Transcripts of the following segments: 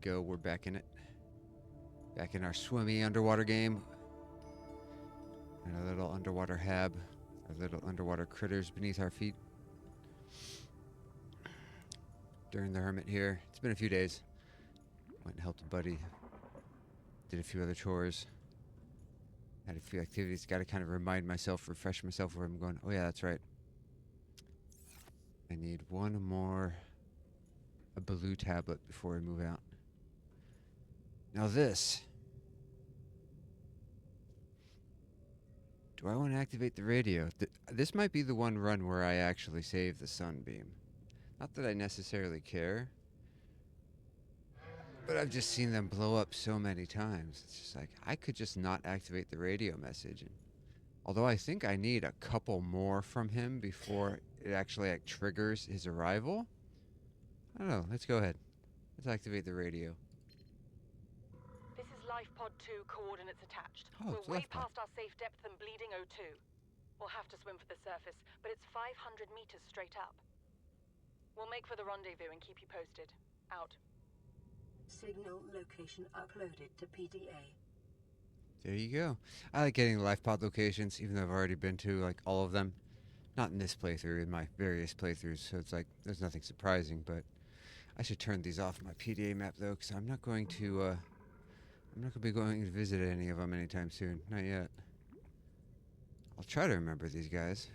go. We're back in it. Back in our swimmy underwater game. And our little underwater hab. Our little underwater critters beneath our feet. During the hermit here. It's been a few days. Went and helped a buddy. Did a few other chores. Had a few activities. Got to kind of remind myself, refresh myself where I'm going. Oh yeah, that's right. I need one more... a blue tablet before we move out. Now this. Do I want to activate the radio? This might be the one run where I actually save the sunbeam. Not that I necessarily care. But I've just seen them blow up so many times. It's just like, I could just not activate the radio message. And although I think I need a couple more from him before it actually triggers his arrival. I don't know. Let's go ahead. Let's activate the radio. This is Life Pod 2 coordinates attached. Oh, We're it's way Life Pod. past our safe depth and bleeding O2. We'll have to swim for the surface, but it's 500 meters straight up. We'll make for the rendezvous and keep you posted. Out. Signal location uploaded to PDA. There you go. I like getting the life pod locations, even though I've already been to like all of them. Not in this playthrough, in my various playthroughs, so it's like there's nothing surprising. But I should turn these off my PDA map though, because I'm not going to be going to visit any of them anytime soon. Not yet. I'll try to remember these guys.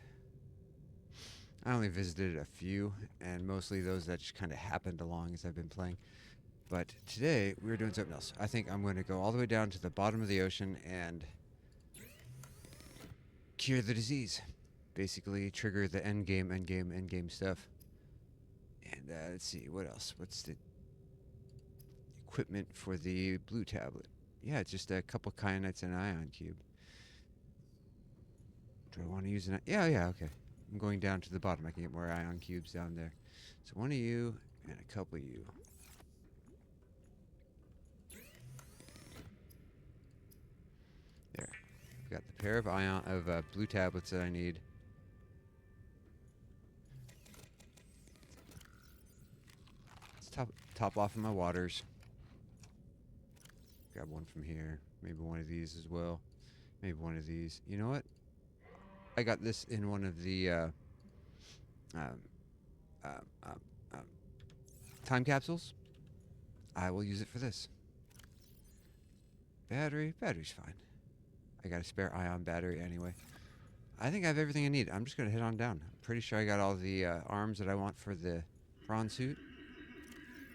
I only visited a few, and mostly those that just kind of happened along as I've been playing. But today, we're doing something else. I think I'm going to go all the way down to the bottom of the ocean and cure the disease. Basically, trigger the end game stuff. And let's see, what else? What's the equipment for the blue tablet? Yeah, it's just a couple kyanites and an ion cube. Do I want to use an... Yeah, okay. I'm going down to the bottom. I can get more ion cubes down there. So one of you and a couple of you. There. Got the pair of blue tablets that I need. Let's top off of my waters. Grab one from here. Maybe one of these as well. Maybe one of these. You know what? I got this in one of the time capsules. I will use it for this. Battery's fine. I got a spare ion battery anyway. I think I have everything I need. I'm just going to head on down. I'm pretty sure I got all the arms that I want for the prawn suit.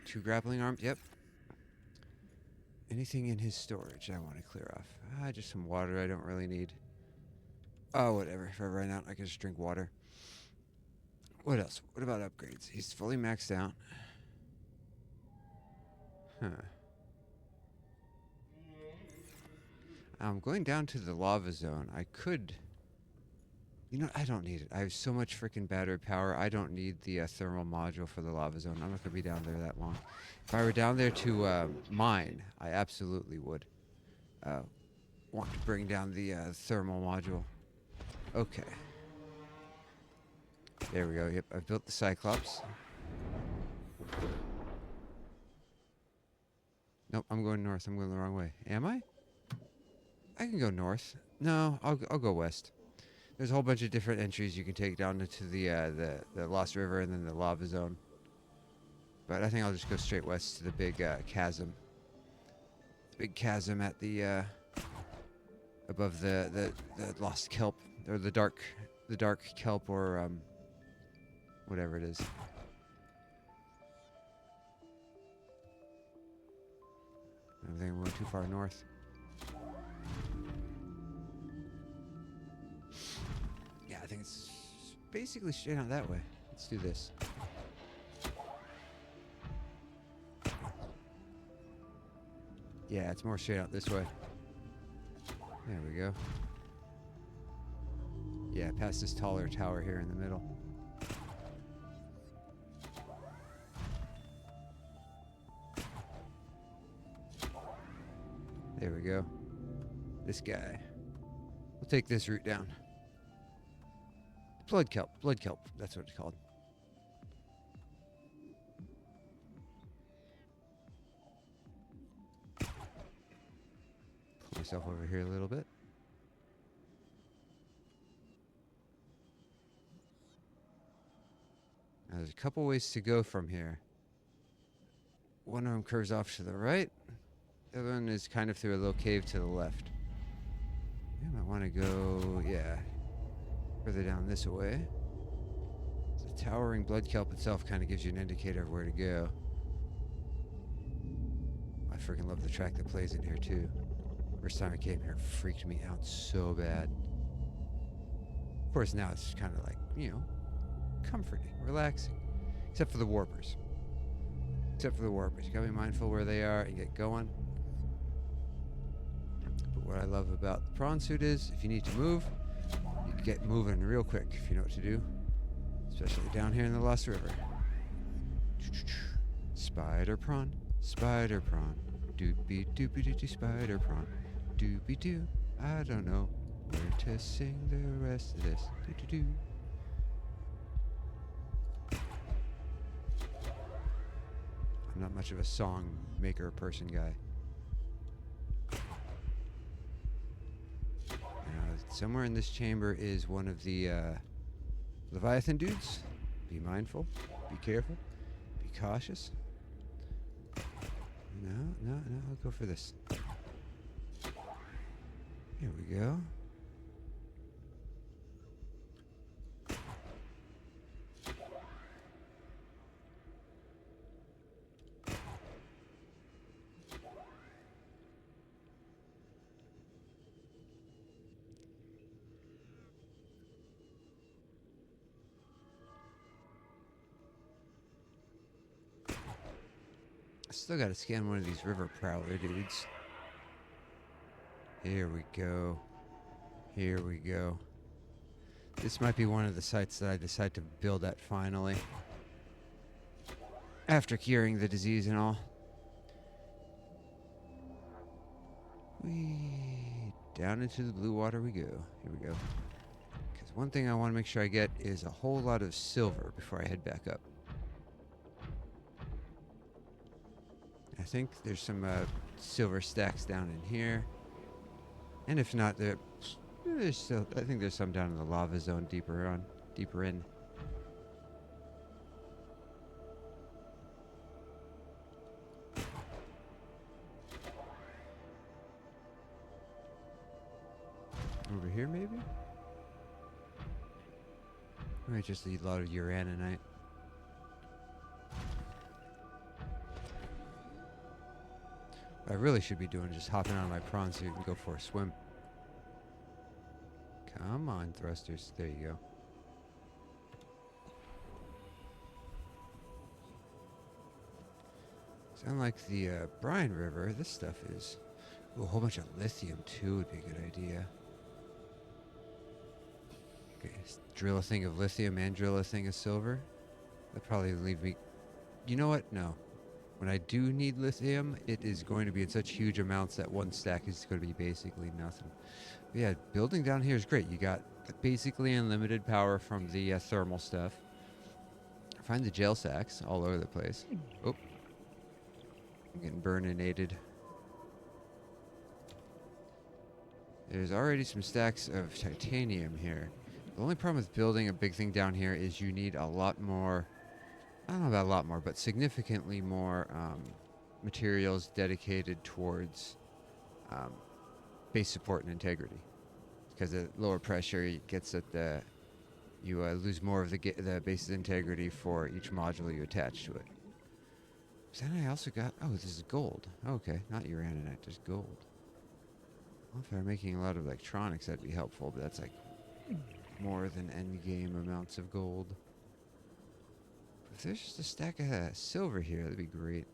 2 grappling arms. Yep. Anything in his storage I want to clear off? Just some water I don't really need. Oh, whatever. If I run out, I can just drink water. What else? What about upgrades? He's fully maxed out. Huh. I'm going down to the lava zone. I could... You know, I don't need it. I have so much freaking battery power. I don't need the thermal module for the lava zone. I'm not going to be down there that long. If I were down there to mine, I absolutely would want to bring down the thermal module. Okay. There we go. Yep, I've built the Cyclops. Nope, I'm going north. I'm going the wrong way. Am I? I can go north. No, I'll go west. There's a whole bunch of different entries you can take down into the Lost River and then the lava zone. But I think I'll just go straight west to the big chasm. The big chasm at the above the lost kelp or the dark kelp or whatever it is. I think I'm going too far north. Yeah, I think it's basically straight out that way. Let's do this. Yeah, it's more straight out this way. There we go. Yeah, past this taller tower here in the middle. There we go. This guy. We'll take this route down. Blood kelp. That's what it's called. myself over here a little bit. Now, there's a couple ways to go from here. One of them curves off to the right. The other one is kind of through a little cave to the left. I might want to go, yeah, further down this way. The towering blood kelp itself kind of gives you an indicator of where to go. I freaking love the track that plays in here too. First time I came here, it freaked me out so bad. Of course, now it's kind of like, you know, comforting, relaxing. Except for the warpers. You gotta be mindful where they are and get going. But what I love about the prawn suit is, if you need to move, you can get moving real quick if you know what to do. Especially down here in the Lost River. Spider prawn, doopy doopy doo spider prawn, doopy doo. I don't know where to sing the rest of this. Doo doo doo. I'm not much of a song maker person guy. Somewhere in this chamber is one of the Leviathan dudes. Be mindful, be careful, be cautious. No, I'll go for this. Here we go. Still gotta scan one of these river prowler dudes. Here we go. Here we go. This might be one of the sites that I decide to build at finally. After curing the disease and all. Down into the blue water we go. Here we go. Because one thing I want to make sure I get is a whole lot of silver before I head back up. I think there's some silver stacks down in here. And if not, there's still, I think there's some down in the lava zone deeper in. Over here, maybe? I might just need a lot of uraninite. What I really should be doing is just hopping on my prawn suit and go for a swim. Come on, thrusters. There you go. So unlike the Brine River, this stuff is... Ooh, a whole bunch of lithium, too, would be a good idea. Okay, drill a thing of lithium and drill a thing of silver. That'd probably leave me... You know what? No. When I do need lithium, it is going to be in such huge amounts that one stack is going to be basically nothing. But yeah, building down here is great. You got basically unlimited power from the thermal stuff. Find the gel sacks all over the place. Oh. I'm getting burninated. There's already some stacks of titanium here. The only problem with building a big thing down here is you need a lot more... I don't know about a lot more, but significantly more materials dedicated towards base support and integrity. Because at lower pressure, it gets at the... You lose more of the base's integrity for each module you attach to it. So then I also got... Oh, this is gold. Okay, not uraninite, just gold. Well, if they're making a lot of electronics, that'd be helpful, but that's like more than endgame amounts of gold. If there's just a stack of silver here, that'd be great.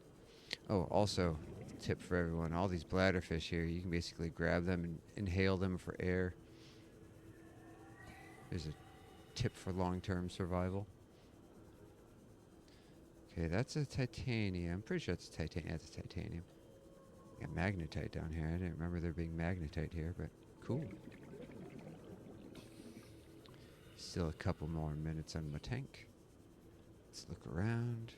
Oh, also, tip for everyone, all these bladderfish here, you can basically grab them and inhale them for air. There's a tip for long-term survival. Okay, that's a titanium. I'm pretty sure it's titanium. That's a titanium. Got magnetite down here. I didn't remember there being magnetite here, but cool. Still a couple more minutes on my tank. Let's look around.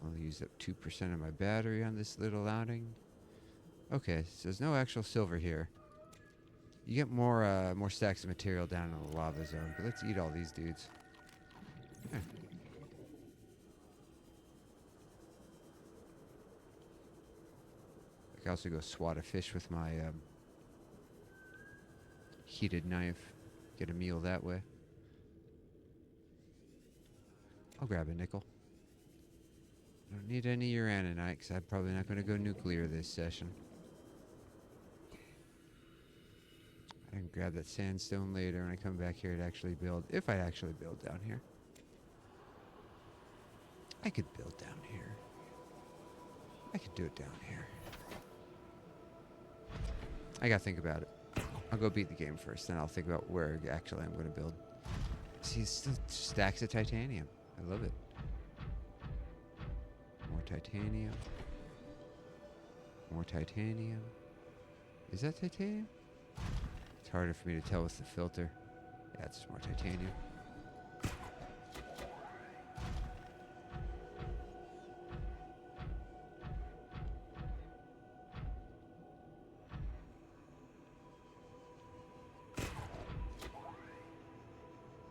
I'll use up 2% of my battery on this little outing. Okay, so there's no actual silver here. You get more stacks of material down in the lava zone, but let's eat all these dudes. There. I can also go swat a fish with my heated knife. Get a meal that way. I'll grab a nickel. I don't need any uraninite because I'm probably not going to go nuclear this session. I can grab that sandstone later when I come back here to actually build. If I actually build down here. I could build down here. I could do it down here. I gotta think about it. I'll go beat the game first, then I'll think about where actually I'm gonna build. See, it's still stacks of titanium. I love it. More titanium. More titanium. Is that titanium? It's harder for me to tell with the filter. Yeah, it's more titanium.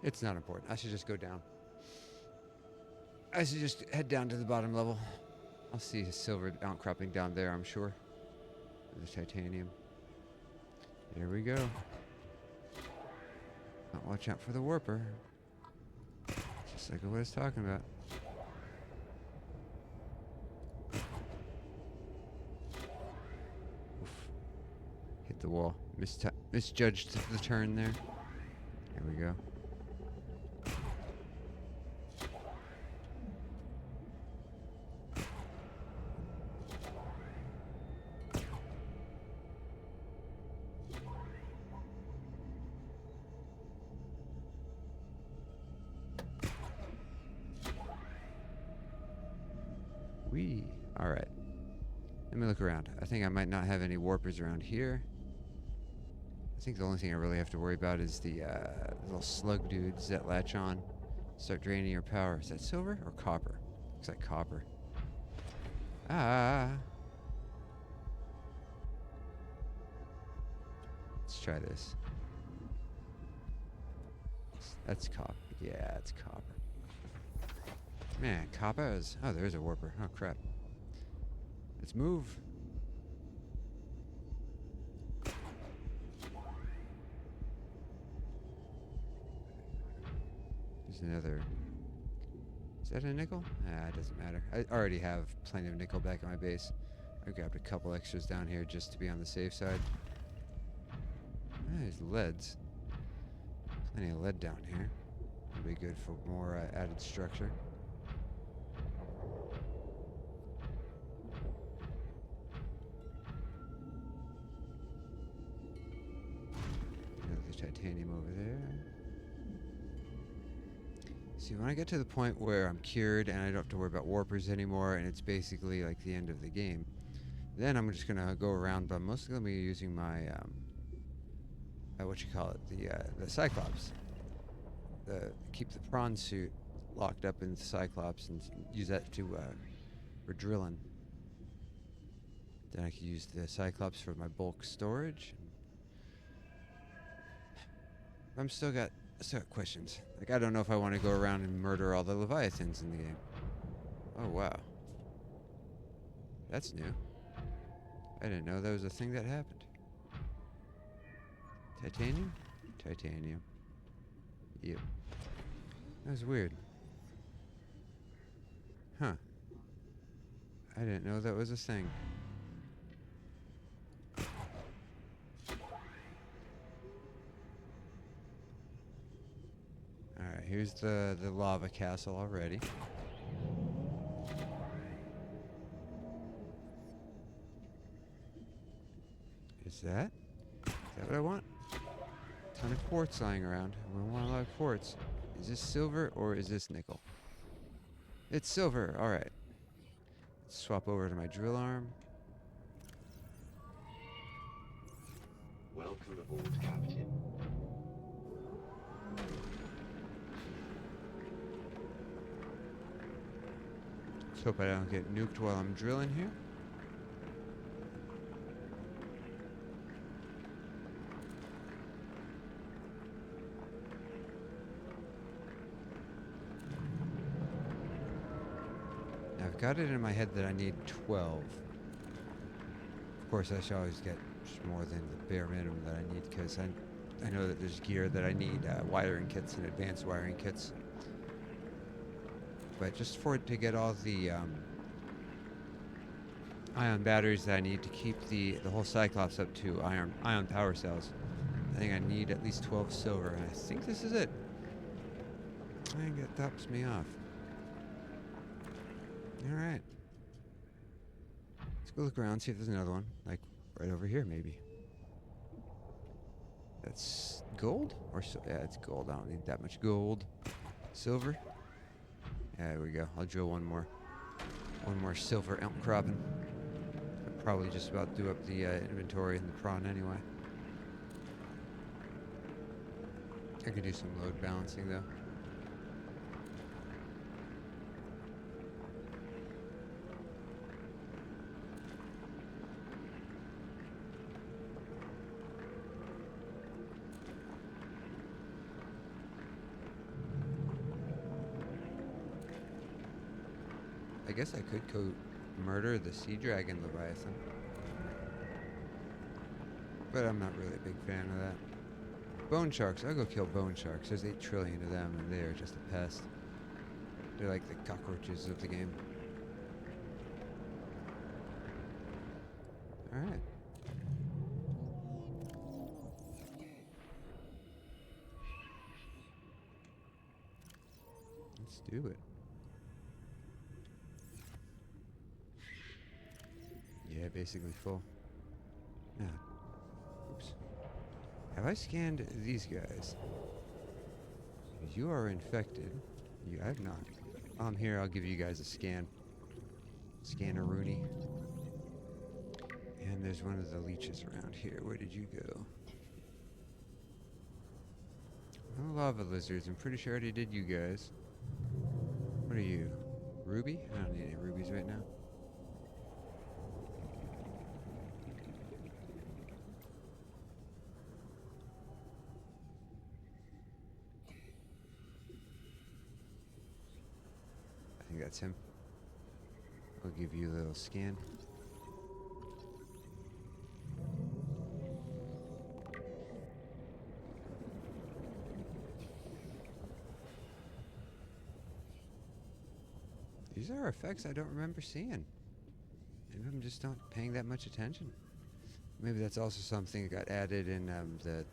It's not important. I should just go down. I should just head down to the bottom level. I'll see a silver outcropping down there, I'm sure. The titanium. There we go. Now watch out for the warper. Just like what I was talking about. Oof. Hit the wall. Misjudged the turn there. There we go. Alright. Let me look around. I think I might not have any warpers around here. I think the only thing I really have to worry about is the little slug dudes that latch on. Start draining your power. Is that silver or copper? Looks like copper. Ah. Let's try this. That's copper. Yeah, it's copper. Man, copper is... Oh, there's a warper. Oh, crap. Let's move. There's another... Is that a nickel? Ah, it doesn't matter. I already have plenty of nickel back at my base. I grabbed a couple extras down here just to be on the safe side. Ah, there's leads. Plenty of lead down here. It'll be good for more added structure. Titanium over there. See, when I get to the point where I'm cured and I don't have to worry about warpers anymore and it's basically like the end of the game, then I'm just gonna go around, but I'm mostly gonna be using my what you call it, the Cyclops. Keep the prawn suit locked up in the Cyclops and use that to for drilling. Then I can use the Cyclops for my bulk storage. I still got questions. Like, I don't know if I want to go around and murder all the Leviathans in the game. Oh, wow. That's new. I didn't know that was a thing that happened. Titanium? Titanium. Yep. That was weird. Huh. I didn't know that was a thing. Alright, here's the lava castle already. Is that what I want? Ton of quartz lying around. We want a lot of quartz. Is this silver or is this nickel? It's silver. Alright. Let's swap over to my drill arm. Welcome aboard, Captain. Let's hope I don't get nuked while I'm drilling here. got it in my head that I need 12. Of course, I should always get more than the bare minimum that I need because I know that there's gear that I need, wiring kits and advanced wiring kits. But just for it to get all the ion batteries that I need to keep the whole Cyclops up to ion power cells, I think I need at least 12 silver, and I think this is it. I think that tops me off. Alright. Let's go look around, see if there's another one. Like, right over here, maybe. That's gold? Or yeah, it's gold. I don't need that much gold. Silver? Yeah, there we go. I'll drill one more. One more silver outcropping. I'll probably just about do up the inventory and the prawn anyway. I could do some load balancing, though. I guess I could go murder the sea dragon Leviathan. But I'm not really a big fan of that. Bone sharks, I'll go kill bone sharks. There's 8 trillion of them and they are just a pest. They're like the cockroaches of the game. Alright. Let's do it. Yeah, basically full. Yeah. Oops. Have I scanned these guys? You are infected. You have not. I'm here, I'll give you guys a scan. Scan-a-rooney. And there's one of the leeches around here. Where did you go? Oh, lava lizards. I'm pretty sure I already did you guys. What are you? Ruby? I don't need any rubies right now. I think that's him. I'll give you a little scan. These are effects I don't remember seeing. Maybe I'm just not paying that much attention. Maybe that's also something that got added in the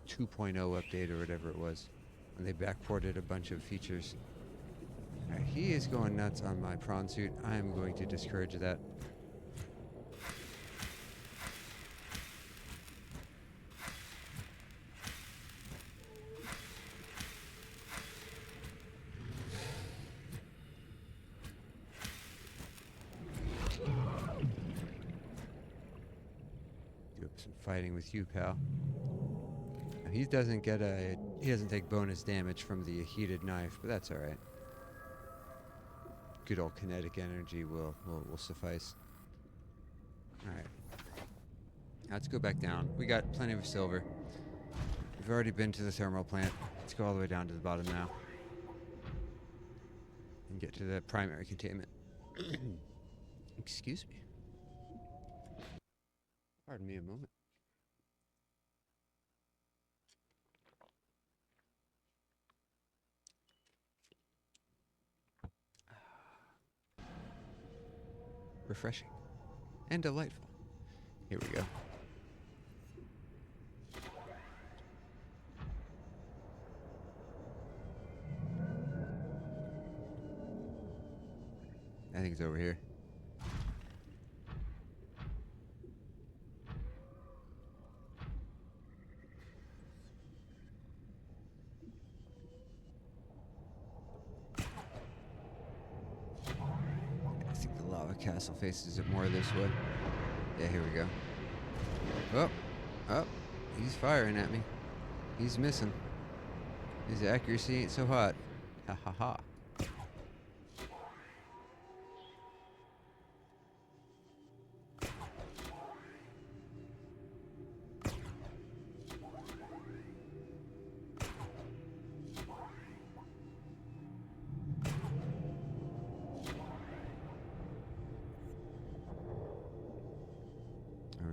2.0 update or whatever it was, when they backported a bunch of features. Alright, he is going nuts on my prawn suit. I am going to discourage that. Do some fighting with you, pal. Now, he doesn't take bonus damage from the heated knife, but that's alright. Good old kinetic energy will suffice. Alright. Let's go back down. We got plenty of silver. We've already been to the thermal plant. Let's go all the way down to the bottom now. And get to the primary containment. Excuse me. Pardon me a moment. Refreshing and delightful. Here we go. I think it's over here. I think the lava castle faces it more this way. Yeah, here we go. Oh, oh, he's firing at me. He's missing. His accuracy ain't so hot. Ha ha ha.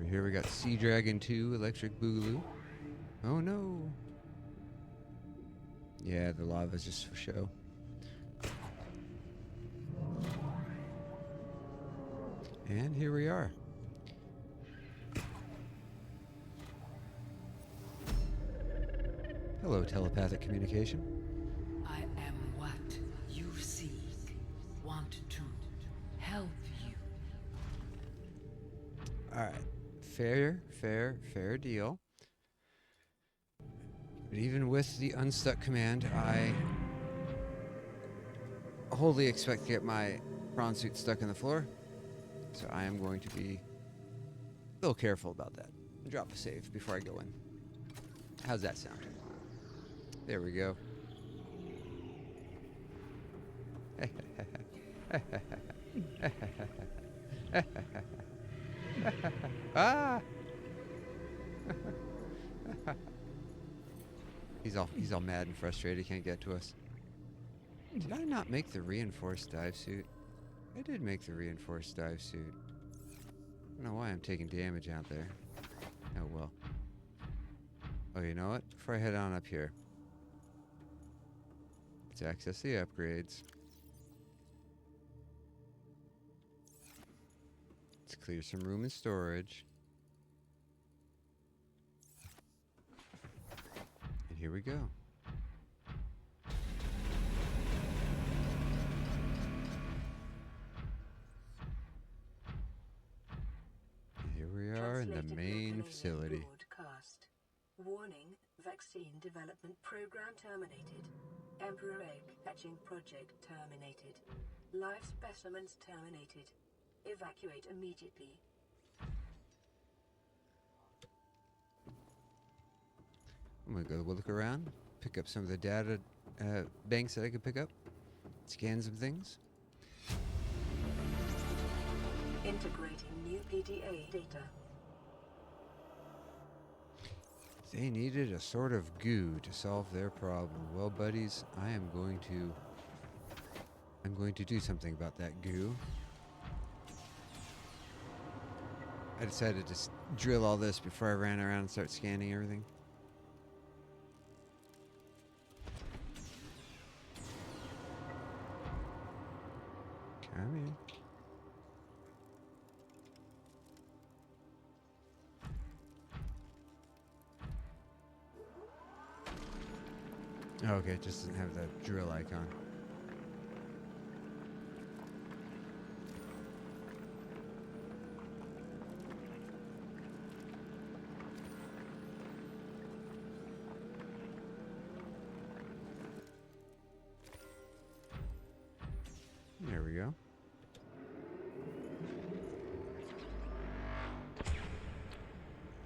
Here we got Sea Dragon 2 Electric Boogaloo. Oh no. Yeah, the lava's just for show. And here we are. Hello, telepathic communication. I am what you seek. Want to help you. Alright. Fair deal. But even with the unstuck command, I wholly expect to get my prawn suit stuck in the floor. So I am going to be a little careful about that. Drop a save before I go in. How's that sound? There we go. Ah! He's all mad and frustrated. He can't get to us. Did I not make the reinforced dive suit? I did make the reinforced dive suit. I don't know why I'm taking damage out there. Oh well. Oh, you know what? Before I head on up here, let's access the upgrades. Let's clear some room in storage. And here we go. And here we are in the main facility. Broadcast. Warning, vaccine development program terminated. Emperor egg hatching project terminated. Live specimens terminated. Evacuate immediately. I'm gonna go look around, pick up some of the data banks that I could pick up, scan some things. Integrating new PDA data. They needed a sort of goo to solve their problem. Well, buddies, I'm going to do something about that goo. I decided to drill all this before I ran around and start scanning everything. Come here. Oh, okay, it just doesn't have the drill icon. There we go.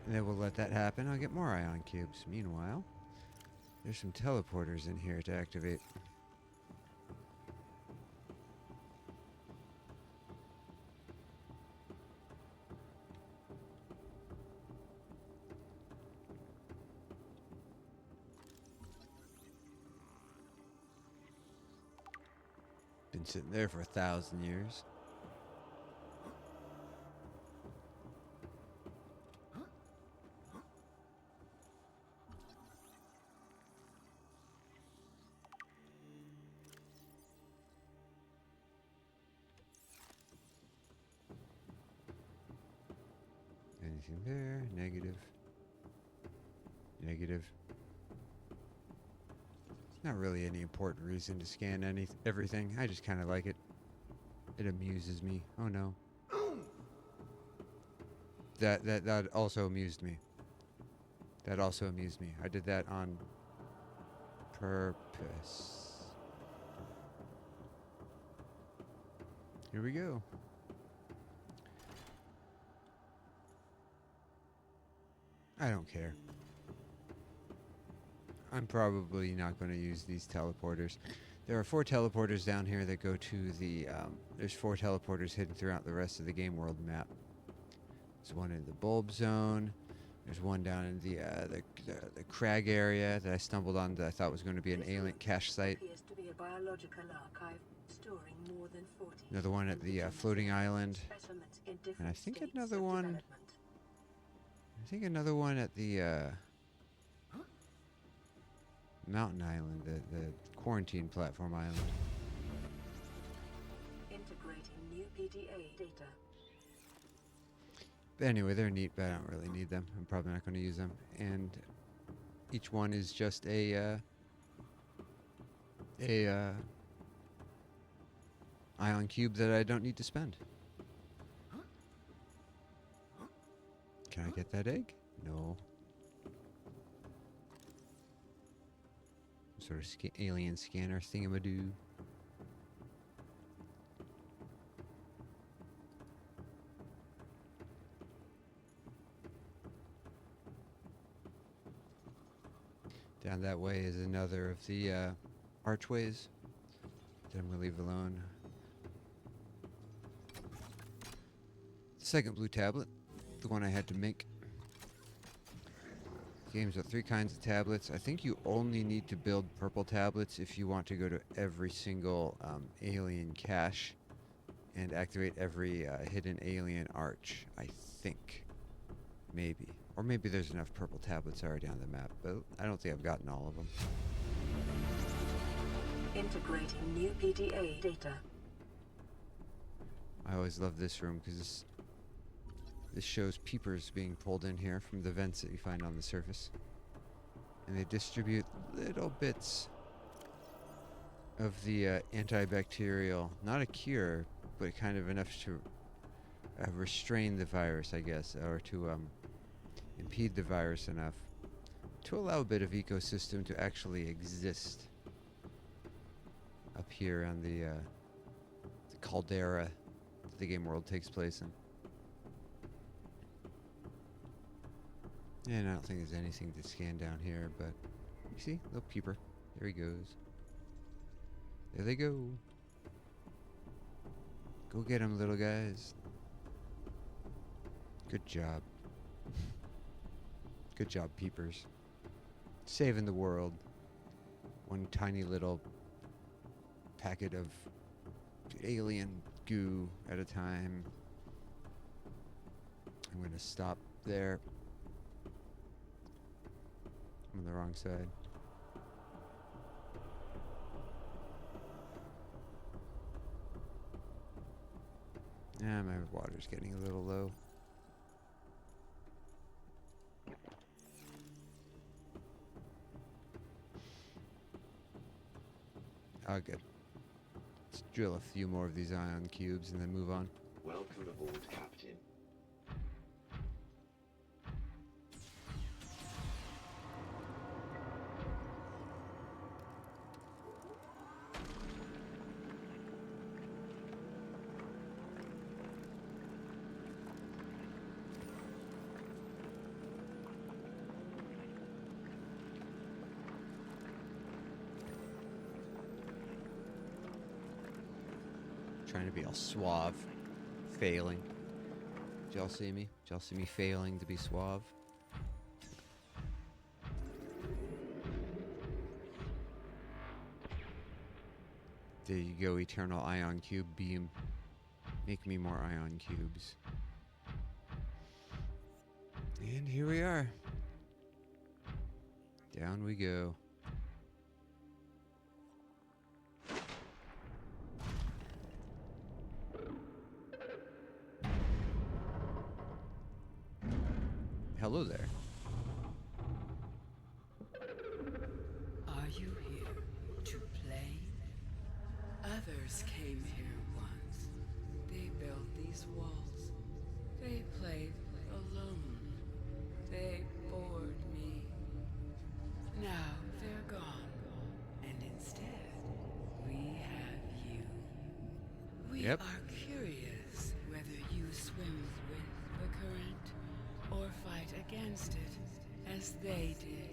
And then we'll let that happen. I'll get more ion cubes. Meanwhile, there's some teleporters in here to activate. Been sitting there for 1,000 years. Anything there? Negative. Negative. Not really any important reason to scan everything. I just kind of like it. It amuses me. Oh no. That also amused me. That also amused me. I did that on purpose. Here we go. I don't care. I'm probably not going to use these teleporters. There are 4 teleporters down here that go to the, there's 4 teleporters hidden throughout the rest of the game world map. There's one in the bulb zone. There's one down in the crag area that I stumbled on that I thought was going to be an alien cache site. Appears to be a biological archive storing more than 40 Another one at the floating island. specimens in And I different think states another of one development. I think another one at the mountain island, the quarantine platform island. Integrating new PDA data. But anyway, they're neat, but I don't really need them. I'm probably not going to use them. And each one is just a ion cube that I don't need to spend. Can I get that egg? No. Some sort of alien scanner thingamadoo. Down that way is another of the archways that I'm going to leave alone. The second blue tablet, the one I had to make. Game's got 3 kinds of tablets. I think you only need to build purple tablets if you want to go to every single alien cache and activate every hidden alien arch, I think. Maybe. Or maybe there's enough purple tablets already on the map, but I don't think I've gotten all of them. Integrating new PDA data. I always love this room because this shows peepers being pulled in here from the vents that you find on the surface. And they distribute little bits of the antibacterial, not a cure, but kind of enough to restrain the virus, I guess, or to impede the virus enough to allow a bit of ecosystem to actually exist up here on the caldera that the game world takes place in. And I don't think there's anything to scan down here, but you see, little peeper. There he goes. There they go. Go get him, little guys. Good job. Good job, peepers. Saving the world. One tiny little packet of alien goo at a time. I'm gonna stop there. I'm on the wrong side. My water's getting a little low. Oh, good. Let's drill a few more of these ion cubes and then move on. Welcome aboard, Captain. Trying to be all suave. Failing. Did y'all see me? Did y'all see me failing to be suave? There you go, eternal ion cube beam. Make me more ion cubes. And here we are. Down we go. Hello there. Are you here to play? Others came here once. They built these walls. They played alone. They bored me. Now they're gone. And instead, we have you. We Yep. are curious whether you swim with the current or fight against it as they did.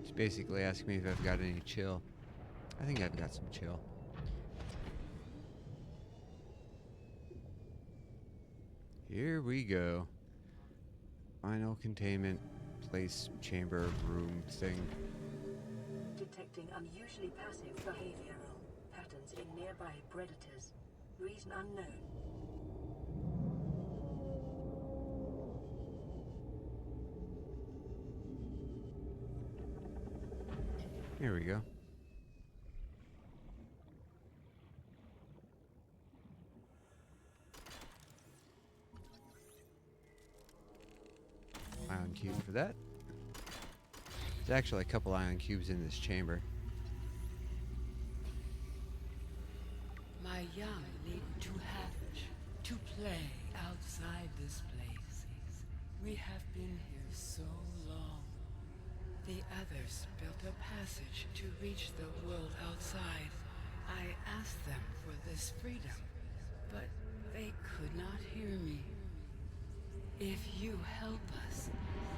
It's basically asking me if I've got any chill. I think I've got some chill. Here we go. Final containment place, chamber, room thing. Detecting unusually passive behavioral patterns in nearby predators. Reason unknown. Here we go. Ion cube for that. There's actually a couple ion cubes in this chamber. My young need to hatch, to play outside this place. We have been here so long. The others built a passage to reach the world outside. I asked them for this freedom, but they could not hear me. If you help us,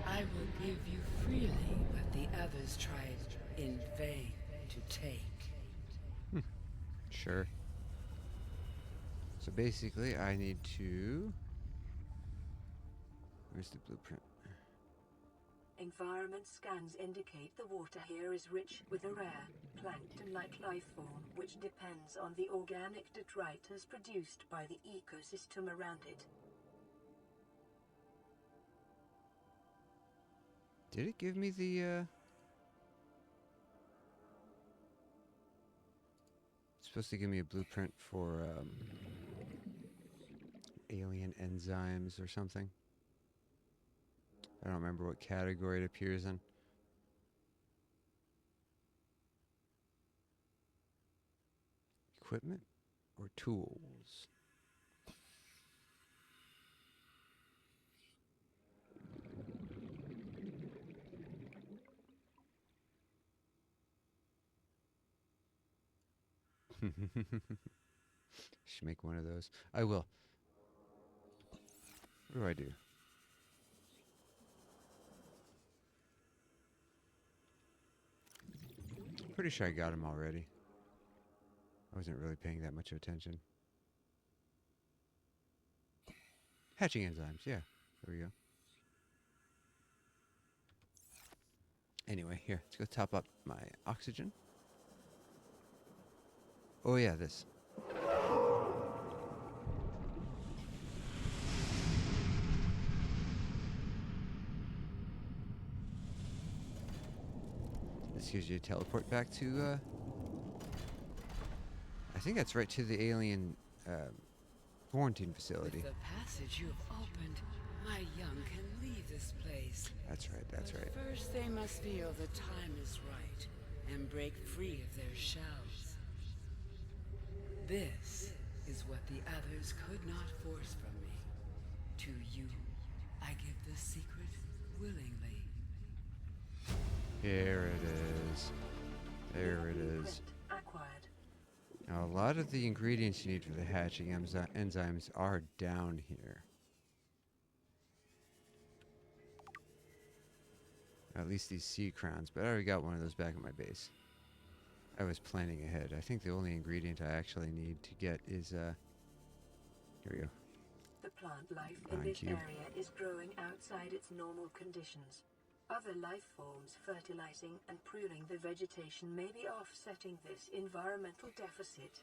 I will give you freely what the others tried in vain to take. Sure. So basically, I need to... Where's the blueprint? Environment scans indicate the water here is rich with a rare, plankton-like life form which depends on the organic detritus produced by the ecosystem around it. Did it give me the, It's supposed to give me a blueprint for, alien enzymes or something. I don't remember what category it appears in. Equipment or tools? Should make one of those. I will. What do I do? Pretty sure I got him already. I wasn't really paying that much attention. Hatching enzymes, yeah. There we go. Anyway, here, let's go top up my oxygen. Oh yeah, this. This gives you a teleport back to, I think that's right to the alien, quarantine facility. With the passage you have opened, my young can leave this place. That's right, that's But right. first they must feel the time is right and break free of their shells. This is what the others could not force from me. To you, I give the secret willingly. Here it is. There it is. Acquired. Now, a lot of the ingredients you need for the hatching enzymes are down here. At least these seed crowns, but I already got one of those back at my base. I was planning ahead. I think the only ingredient I actually need to get is, here we go. The plant life in Ion this cube. area is growing outside its normal conditions. Other life forms fertilizing and pruning the vegetation may be offsetting this environmental deficit.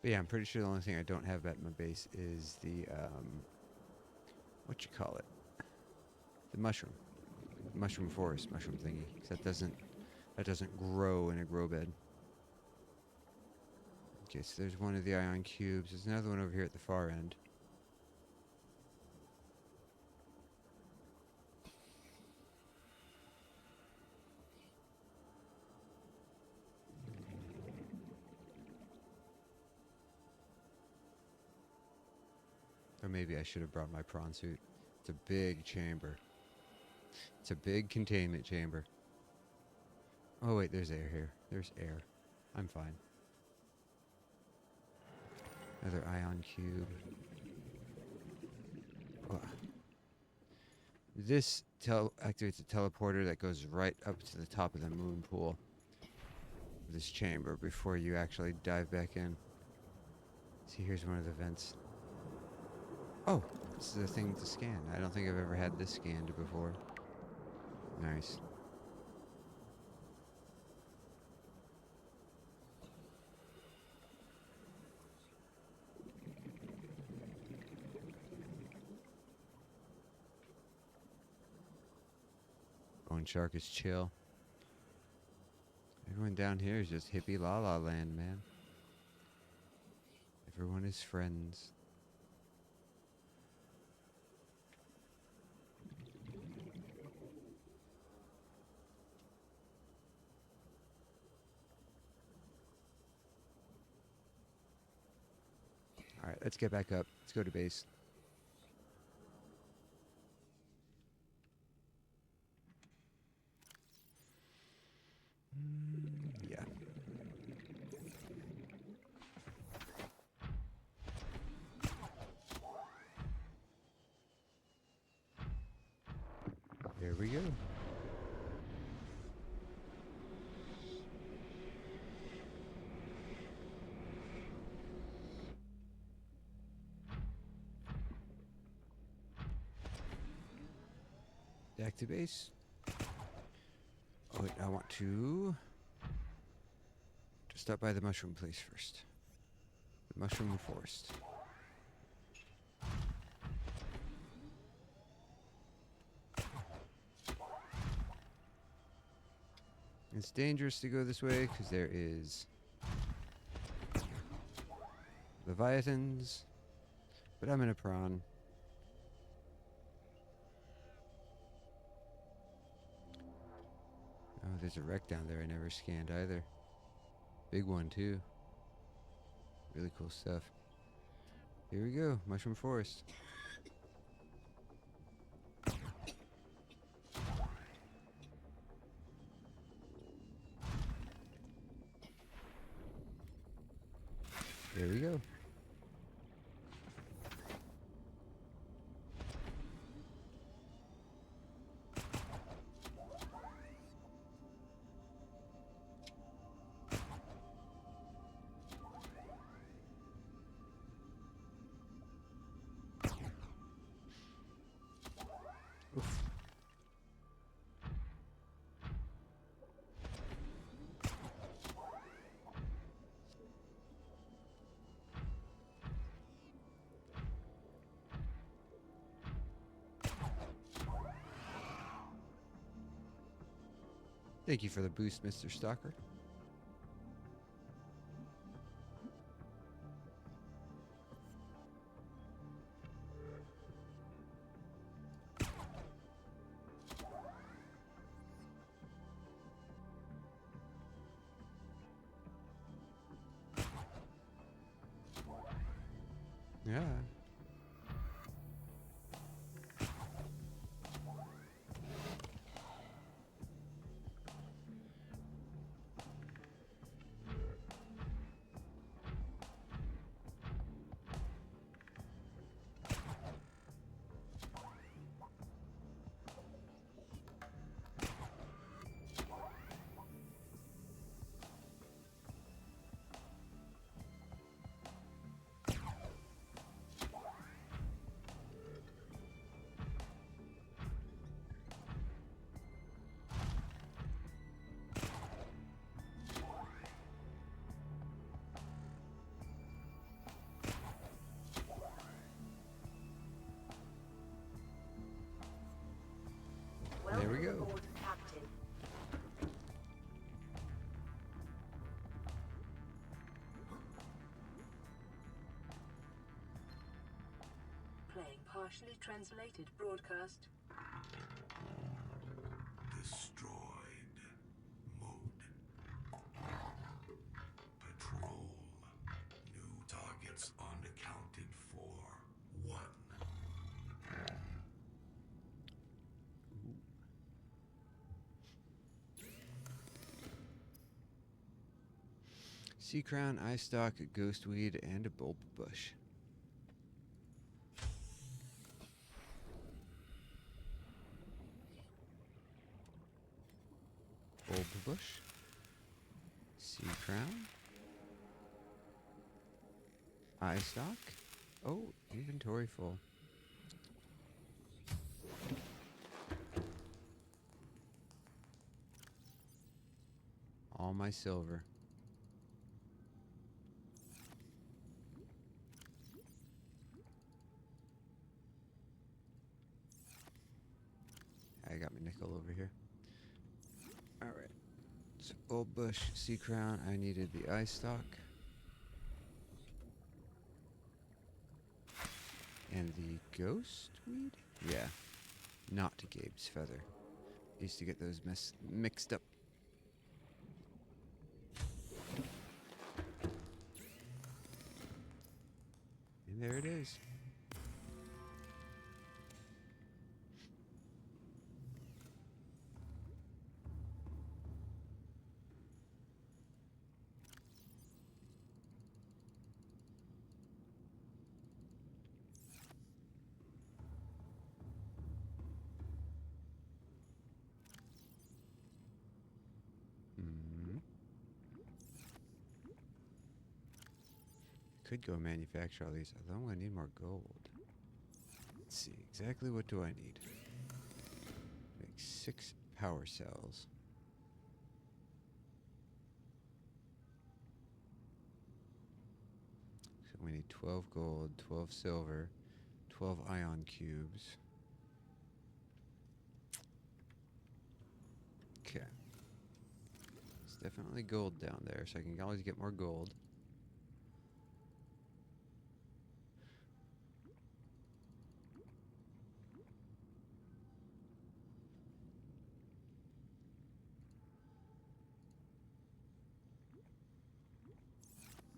But yeah, I'm pretty sure the only thing I don't have at my base is the, what you call it? The mushroom. Mushroom forest, mushroom thingy. 'Cause that doesn't grow in a grow bed. Okay, so there's one of the ion cubes. There's another one over here at the far end. Or maybe I should have brought my prawn suit. It's a big chamber. It's a big containment chamber. Oh wait, there's air here. There's air. I'm fine. Another ion cube. Oh. This activates a teleporter that goes right up to the top of the moon pool. This chamber before you actually dive back in. See, here's one of the vents. Oh, this is a thing to scan. I don't think I've ever had this scanned before. Nice. One shark is chill. Everyone down here is just hippie la la land, man. Everyone is friends. Alright, let's get back up. Let's go to base. Yeah. There we go. Back to base. Oh wait, I want to stop by the mushroom place first. The mushroom forest. It's dangerous to go this way because there is leviathans, but I'm in a prawn. Oh, there's a wreck down there I never scanned either. Big one too. Really cool stuff. Here we go, mushroom forest. There we go. Oof. Thank you for the boost, Mr. Stalker. Yeah. There we go. Aboard, Captain. Playing partially translated broadcast. Destroyed. Mode. Patrol. New targets unaccounted for. 1. Sea crown, eye stalk, ghostweed, and a bulb bush. Bulb bush. Sea crown. Eye stalk. Oh, inventory full. All my silver. I got my nickel over here. Old bush, sea crown. I needed the eye stalk. And the ghost weed? Yeah. Not Gabe's feather. Used to get those mixed up. And there it is. Could go manufacture all these, although I'm going to need more gold. Let's see, exactly what do I need? Make 6 power cells. So we need 12 gold, 12 silver, 12 ion cubes. Okay. It's definitely gold down there, so I can always get more gold.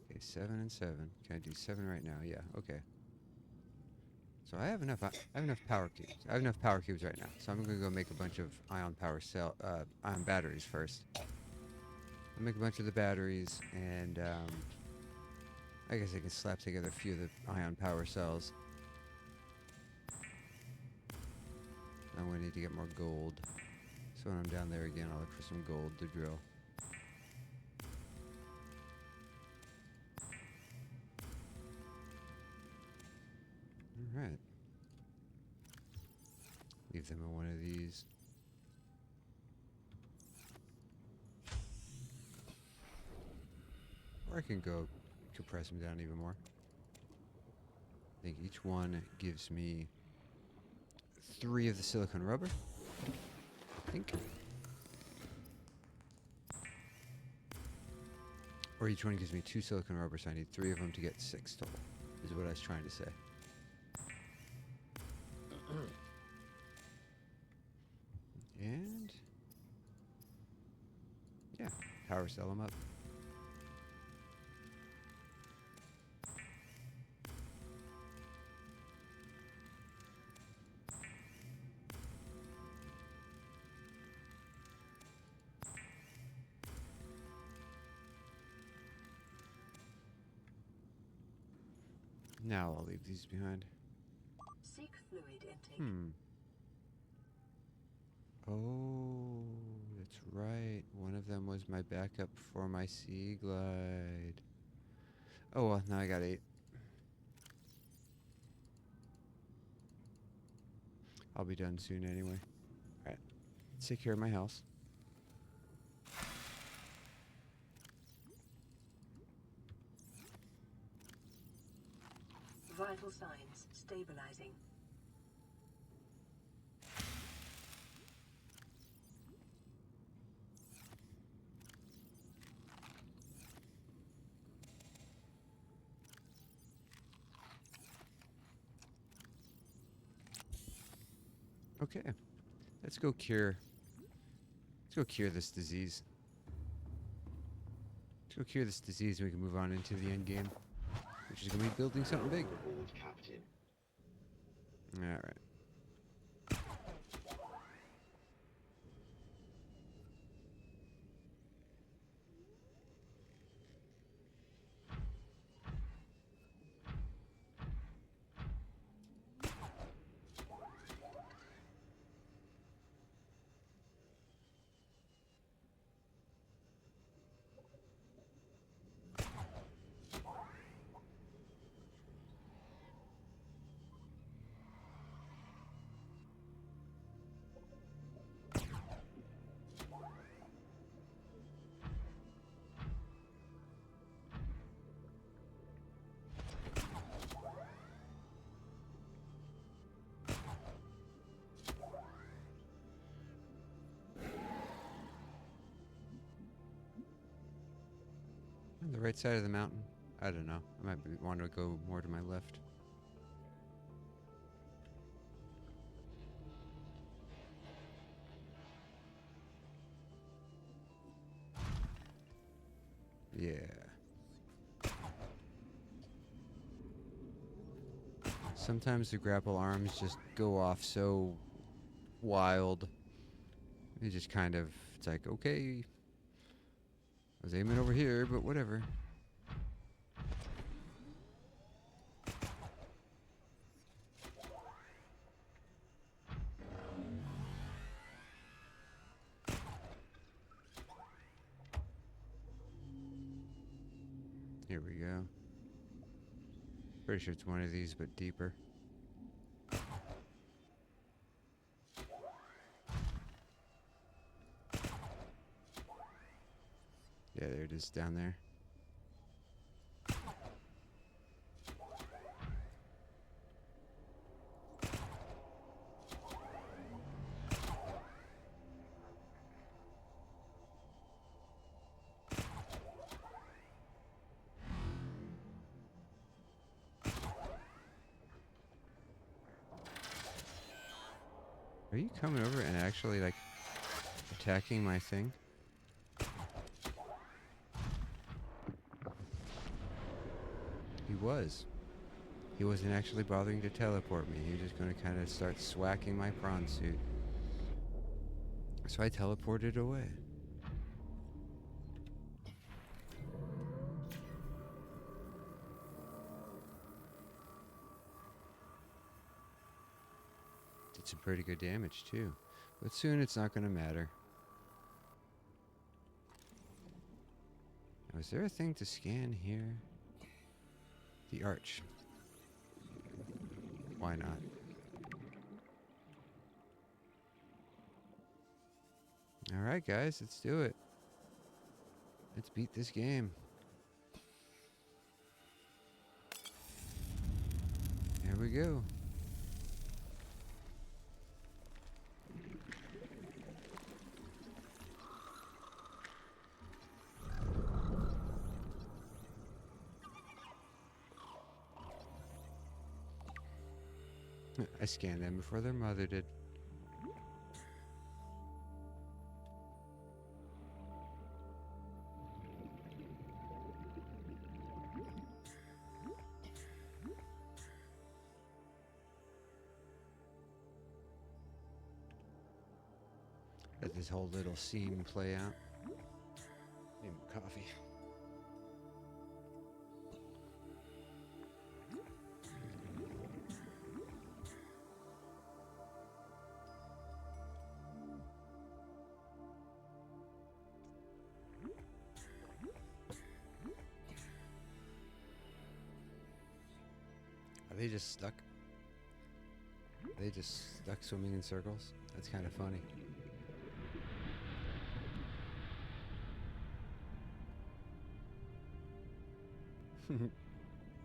Okay, 7 and 7. Can I do 7 right now? Yeah, okay. So I have enough power cubes. I have enough power cubes right now. So I'm going to go make a bunch of ion ion batteries first. I'll make a bunch of the batteries, and I guess I can slap together a few of the ion power cells. I'm going to need to get more gold. So when I'm down there again, I'll look for some gold to drill. Alright. Leave them in one of these. Or I can go compress them down even more. I think each one gives me 3 of the silicone rubber. I think. Or each one gives me 2 silicone rubber, so I need 3 of them to get 6 total, is what I was trying to say. And yeah, power cell them up. Now I'll leave these behind. Seek fluid intake. Oh, that's right. One of them was my backup for my sea glide. Oh well, now I got 8. I'll be done soon anyway. Alright, take care of my house. Vital signs stabilizing. Okay, let's go cure this disease. Let's go cure this disease and we can move on into the end game, which is going to be building something big. Aboard, Captain. Alright. right side of the mountain? I don't know. I might want to go more to my left. Yeah. Sometimes the grapple arms just go off so wild. It just kind of, it's like, okay, I was aiming over here, but whatever. Here we go. Pretty sure it's one of these, but deeper. Yeah, there it is down there. Are you coming over and actually, like, attacking my thing? He was. He wasn't actually bothering to teleport me. He was just going to kind of start swacking my prawn suit. So I teleported away. Did some pretty good damage too. But soon it's not going to matter. Now, is there a thing to scan here? The arch. Why not? Alright guys, let's do it. Let's beat this game. Here we go. I scanned them before their mother did. Let this whole little scene play out. Need more coffee. Are they just stuck? Are they just stuck swimming in circles? That's kind of funny.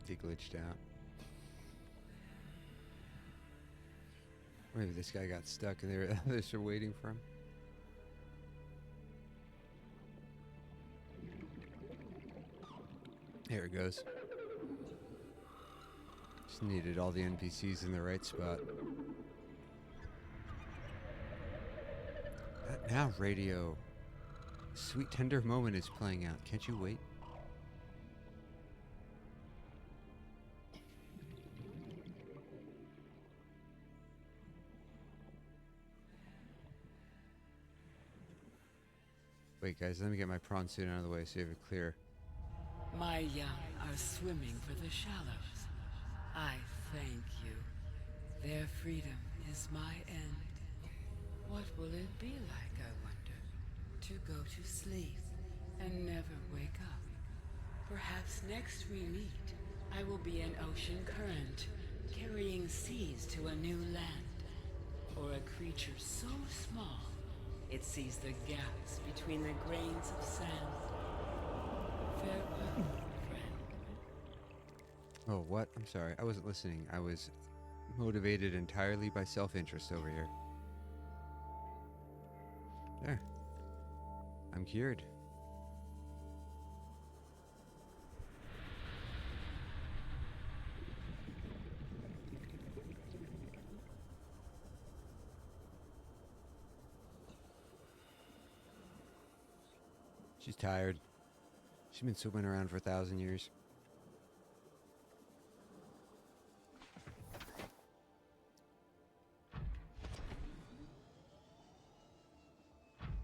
They glitched out. Maybe this guy got stuck and the others are waiting for him. Here it goes. Just needed all the NPCs in the right spot. That now radio. Sweet tender moment is playing out. Can't you wait? Wait guys, let me get my prawn suit out of the way so you have it clear. My young are swimming for the shallows. I thank you. Their freedom is my end. What will it be like, I wonder, to go to sleep and never wake up? Perhaps next we meet, I will be an ocean current, carrying seas to a new land. Or a creature so small, it sees the gaps between the grains of sand. Farewell, friend. Oh, what? I'm sorry. I wasn't listening. I was motivated entirely by self-interest over here. There. I'm cured. She's tired. She's been swimming around for 1,000 years.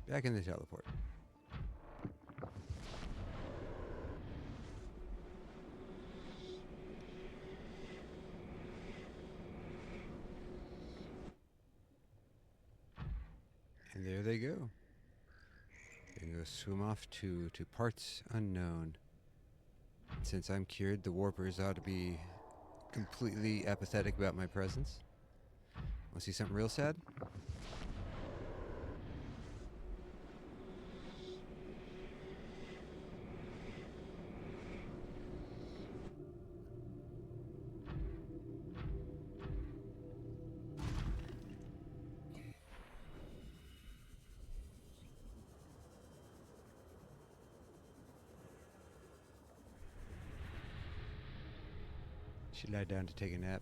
Back in the teleport. And there they go. They can go swim off to parts unknown. Since I'm cured, the warpers ought to be completely apathetic about my presence. Want to see something real sad? She lied down to take a nap.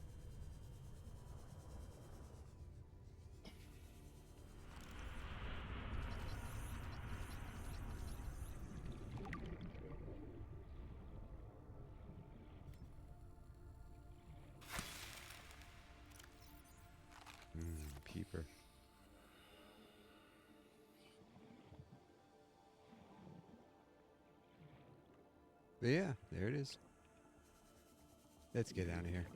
Peeper. But yeah, there it is. Let's get out of here.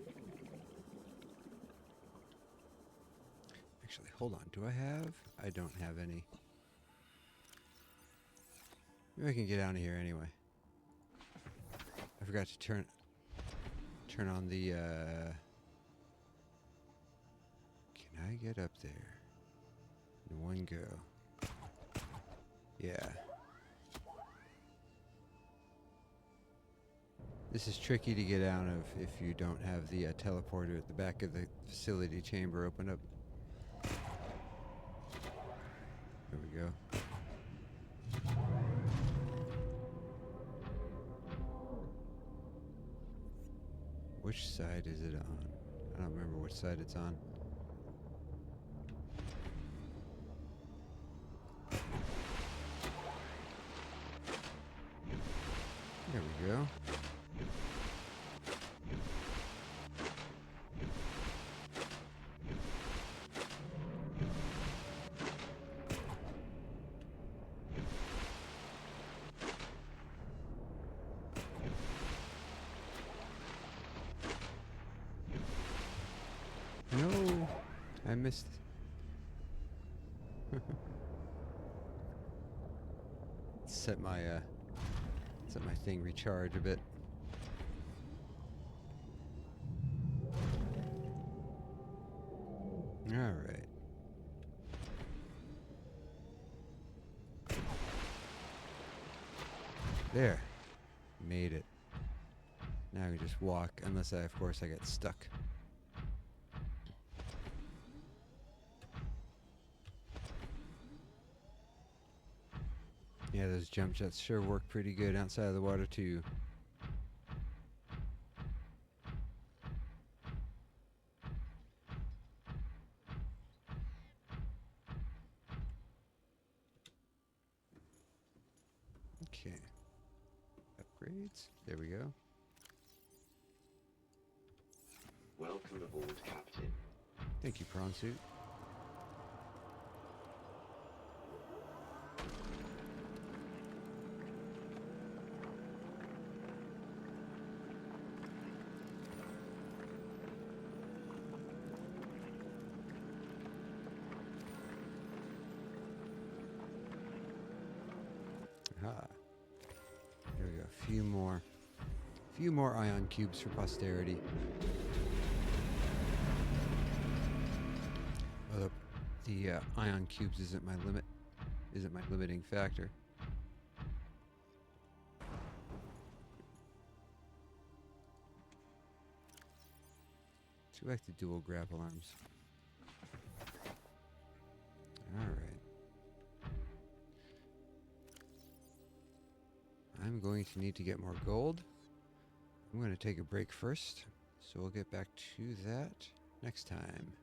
Actually, hold on. Do I have? I don't have any. Maybe I can get out of here anyway. I forgot to turn on the Can I get up there in one go? Yeah. This is tricky to get out of if you don't have the teleporter at the back of the facility chamber open up. There we go. Which side is it on? I don't remember which side it's on. There we go. No, I missed. Set my thing recharge a bit. All right. There. Made it. Now I can just walk, unless of course I get stuck. Yeah, those jump jets sure work pretty good outside of the water too. Okay. Upgrades. There we go. Welcome aboard, Captain. Thank you, prawn suit. Aha. There we go. A few more ion cubes for posterity. Although the ion cubes isn't my limiting factor. Let's go back to dual grapple arms. All right. I'm going to need to get more gold. I'm going to take a break first, so we'll get back to that next time.